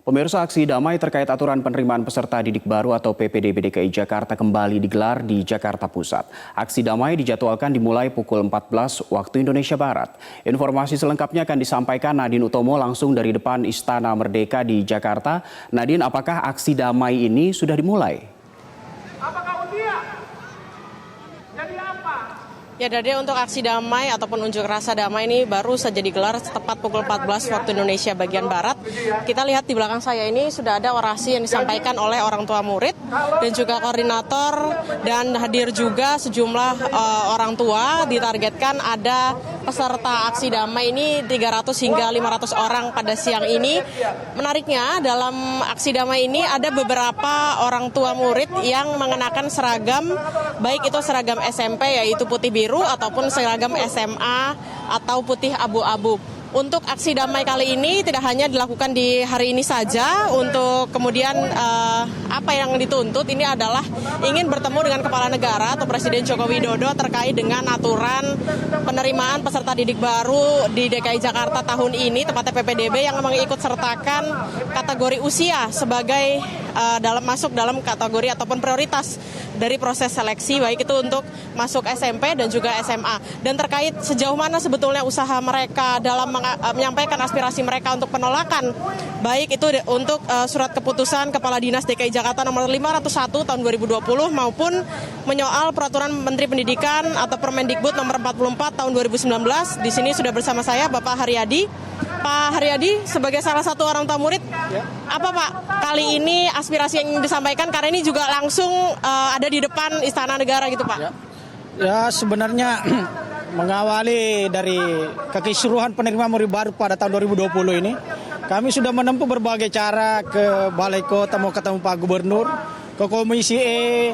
Pemirsa, aksi damai terkait aturan penerimaan peserta didik baru atau PPDB DKI Jakarta kembali digelar di Jakarta Pusat. Aksi damai dijadwalkan dimulai pukul 14 waktu Indonesia Barat. Informasi selengkapnya akan disampaikan Nadine Utomo langsung dari depan Istana Merdeka di Jakarta. Nadine, apakah aksi damai ini sudah dimulai? Apakah usia? Jadi apa? Ya, Dade, untuk aksi damai ataupun unjuk rasa damai ini baru saja digelar tepat pukul 14 waktu Indonesia bagian Barat. Kita lihat di belakang saya ini sudah ada orasi yang disampaikan oleh orang tua murid dan juga koordinator, dan hadir juga sejumlah orang tua. Ditargetkan ada peserta aksi damai ini 300 hingga 500 orang pada siang ini. Menariknya, dalam aksi damai ini ada beberapa orang tua murid yang mengenakan seragam, baik itu seragam SMP yaitu putih biru ataupun seragam SMA atau putih abu-abu. Untuk aksi damai kali ini tidak hanya dilakukan di hari ini saja. Untuk kemudian apa yang dituntut ini adalah ingin bertemu dengan Kepala Negara atau Presiden Joko Widodo terkait dengan aturan penerimaan peserta didik baru di DKI Jakarta tahun ini, tepatnya PPDB, yang mengikut sertakan kategori usia sebagai masuk dalam kategori ataupun prioritas dari proses seleksi, baik itu untuk masuk SMP dan juga SMA. Dan terkait sejauh mana sebetulnya usaha mereka dalam menyampaikan aspirasi mereka untuk penolakan, baik itu untuk surat keputusan Kepala Dinas DKI Jakarta nomor 501 tahun 2020 maupun menyoal peraturan Menteri Pendidikan atau Permendikbud nomor 44 tahun 2019. Di sini sudah bersama saya Bapak Haryadi. Pak Haryadi, sebagai salah satu orang tua murid, apa Pak kali ini aspirasi yang disampaikan, karena ini juga langsung ada di depan Istana Negara gitu Pak? Ya, sebenarnya mengawali dari kekisruhan penerimaan murid baru pada tahun 2020 ini, kami sudah menempuh berbagai cara ke Balai Kota, mau ketemu Pak Gubernur, ke Komisi E,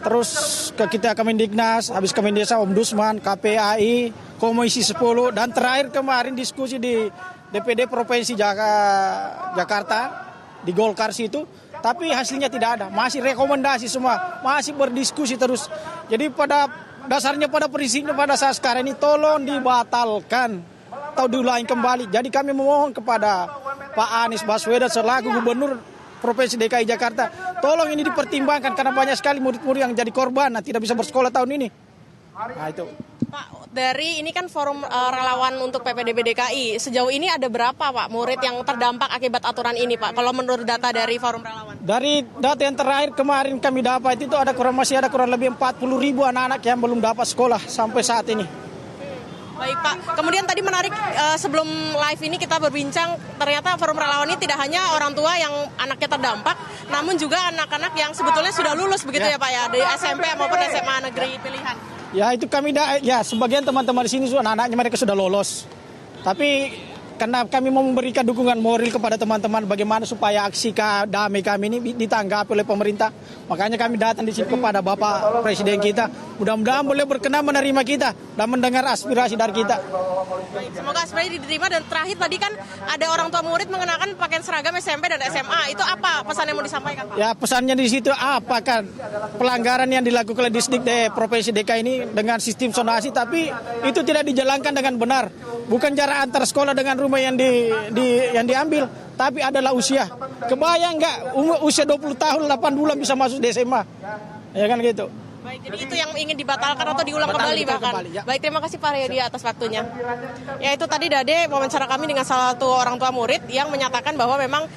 terus ke kita Kemendiknas, habis Kemendesa, Ombudsman, KPAI, Komisi 10, dan terakhir kemarin diskusi di DPD Provinsi Jakarta, di Golkar situ, tapi hasilnya tidak ada, masih rekomendasi semua, masih berdiskusi terus. Jadi pada dasarnya, pada prinsipnya pada saat sekarang ini tolong dibatalkan atau diulangi kembali. Jadi kami memohon kepada Pak Anies Baswedan selaku Gubernur Provinsi DKI Jakarta, tolong ini dipertimbangkan karena banyak sekali murid-murid yang jadi korban, tidak bisa bersekolah tahun ini. Nah itu. Pak, dari ini kan forum relawan untuk PPDB DKI, sejauh ini ada berapa Pak murid yang terdampak akibat aturan ini Pak, kalau menurut data dari forum relawan? Dari data yang terakhir kemarin kami dapat itu masih ada kurang lebih 40.000 anak-anak yang belum dapat sekolah sampai saat ini. Baik Pak, kemudian tadi menarik sebelum live ini kita berbincang, ternyata forum relawan ini tidak hanya orang tua yang anaknya terdampak, namun juga anak-anak yang sebetulnya sudah lulus begitu ya Pak ya, dari SMP maupun SMA negeri pilihan. Ya itu sebagian teman-teman di sini anak-anaknya mereka sudah lolos. Tapi karena kami mau memberikan dukungan moral kepada teman-teman bagaimana supaya aksi damai kami ini ditanggapi oleh pemerintah. Makanya kami datang di sini kepada Bapak Presiden kita. Mudah-mudahan beliau berkenan menerima kita dan mendengar aspirasi dari kita. Baik, semoga aspirasi diterima. Dan terakhir tadi kan ada orang tua murid mengenakan pakaian seragam SMP dan SMA. Itu apa pesan yang mau disampaikan Pak? Ya, pesannya di situ apa kan pelanggaran yang dilakukan oleh Disdik Provinsi DKI ini dengan sistem zonasi, tapi itu tidak dijalankan dengan benar. Bukan jarak antar sekolah dengan rumah yang diambil, tapi adalah usia. Kebayang nggak usia 20 tahun 8 bulan bisa masuk di SMA? Ya kan gitu. Baik, jadi itu yang ingin dibatalkan atau diulang kembali bahkan. Ya. Baik, terima kasih Pak Haryadi atas waktunya. Ya, itu tadi Dade wawancara kami dengan salah satu orang tua murid yang menyatakan bahwa memang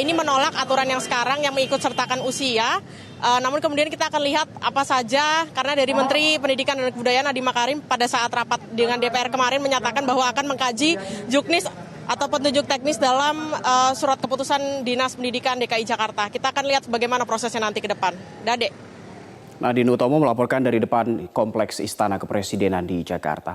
ini menolak aturan yang sekarang yang mengikut sertakan usia. Namun kemudian kita akan lihat apa saja, karena dari Menteri Pendidikan dan Kebudayaan Nadiem Makarim pada saat rapat dengan DPR kemarin menyatakan bahwa akan mengkaji juknis atau petunjuk teknis dalam surat keputusan Dinas Pendidikan DKI Jakarta. Kita akan lihat bagaimana prosesnya nanti ke depan. Dade. Nadine Utomo melaporkan dari depan Kompleks Istana Kepresidenan di Jakarta.